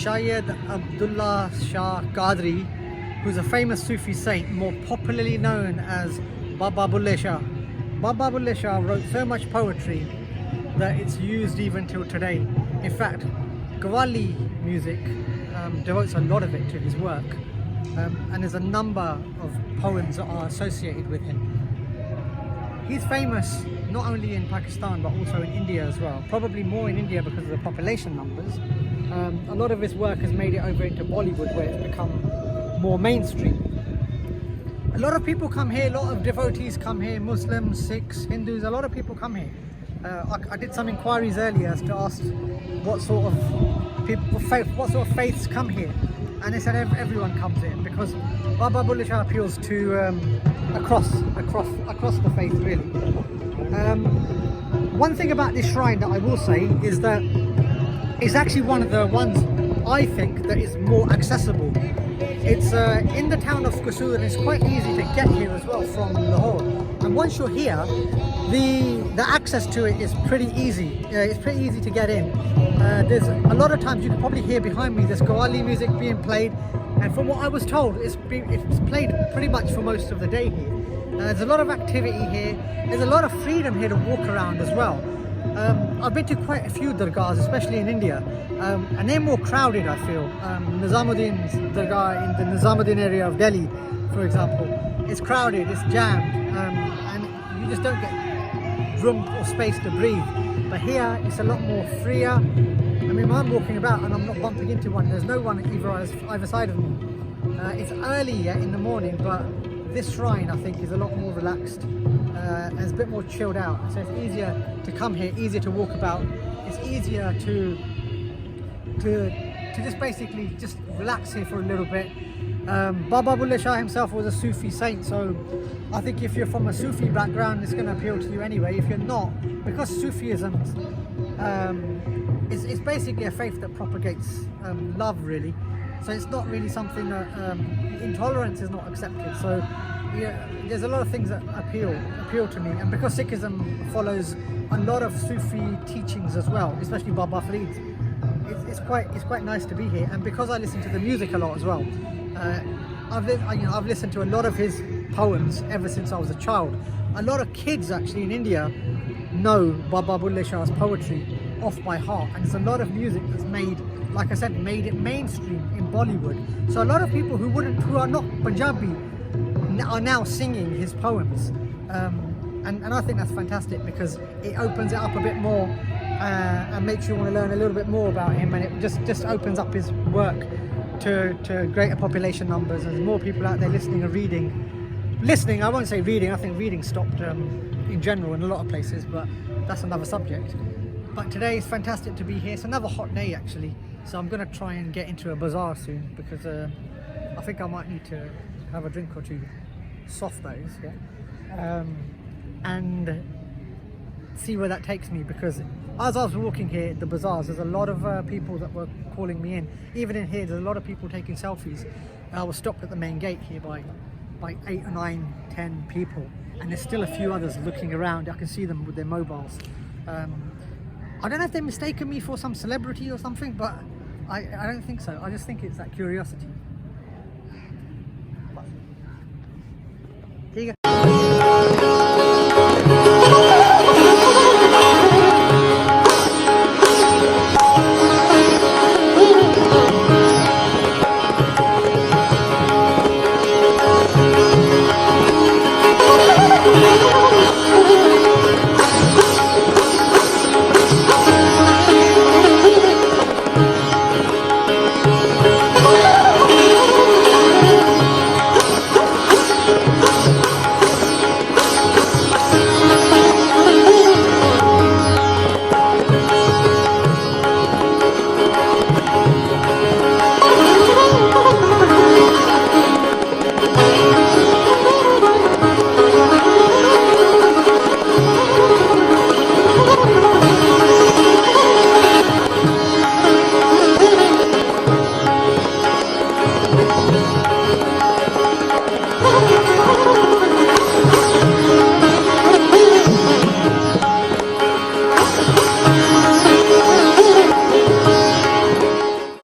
Shayyad Abdullah Shah Qadri, who's a famous Sufi saint, more popularly known as Baba Bulleh Shah. Baba Bulleh Shah wrote so much poetry that it's used even till today. In fact, Qawwali music devotes a lot of it to his work, and there's a number of poems that are associated with him. He's famous not only in Pakistan but also in India as well, probably more in India because of the population numbers. A lot of his work has made it over into Bollywood, where it's become more mainstream. A lot of people come here, a lot of devotees come here, Muslims, Sikhs, Hindus, a lot of people come here. I did some inquiries earlier as to ask what sort of people, what sort of faiths come here, and they said everyone comes here because Baba Bulleh Shah appeals to across the faith, really. One thing about this shrine that I will say is that it's actually one of the ones I think that is more accessible. It's in the town of Kasur, and it's quite easy to get here as well from Lahore. And once you're here, the access to it is pretty easy. It's pretty easy to get in. There's a lot of times, you can probably hear behind me, there's Qawwali music being played, and from what I was told, it's played pretty much for most of the day here. There's a lot of activity here. There's a lot of freedom here to walk around as well. I've been to quite a few dargahs, especially in India, and they're more crowded, I feel. Nizamuddin's dargah in the Nizamuddin area of Delhi, for example, it's crowded, it's jammed, and you just don't get room or space to breathe. But here, it's a lot more freer. I mean, I'm walking about and I'm not bumping into one. There's no one either side of me. It's early yet in the morning, but this shrine, I think, is a lot more relaxed and it's a bit more chilled out. So it's easier to come here, easier to walk about. It's easier to just basically just relax here for a little bit. Baba Bulleh Shah himself was a Sufi saint, so I think if you're from a Sufi background, it's going to appeal to you anyway. If you're not, because Sufism it's basically a faith that propagates love, really. So it's not really something that intolerance is not accepted. So yeah, there's a lot of things that appeal to me, and because Sikhism follows a lot of Sufi teachings as well, especially Baba Farid's, it's quite nice to be here. And because I listen to the music a lot as well, I've listened to a lot of his poems ever since I was a child. A lot of kids actually in India know Baba Bulleh Shah's poetry off by heart, and it's a lot of music that's made, like I said, made it mainstream in Bollywood. So a lot of people who are not Punjabi are now singing his poems, and I think that's fantastic because it opens it up a bit more and makes you want to learn a little bit more about him, and it just opens up his work to greater population numbers, and there's more people out there listening and reading. Listening, I won't say reading, I think reading stopped in general in a lot of places, but that's another subject. But today is fantastic to be here. It's another hot day actually, so I'm going to try and get into a bazaar soon because I think I might need to have a drink or two, soft that is, yeah, and see where that takes me, because as I was walking here at the bazaars, there's a lot of people that were calling me in. Even in here, there's a lot of people taking selfies. I was stopped at the main gate here by 8 or 9, 10 people, and there's still a few others looking around. I can see them with their mobiles. I don't know if they're mistaken me for some celebrity or something, but I don't think so. I just think it's that curiosity. Here you go.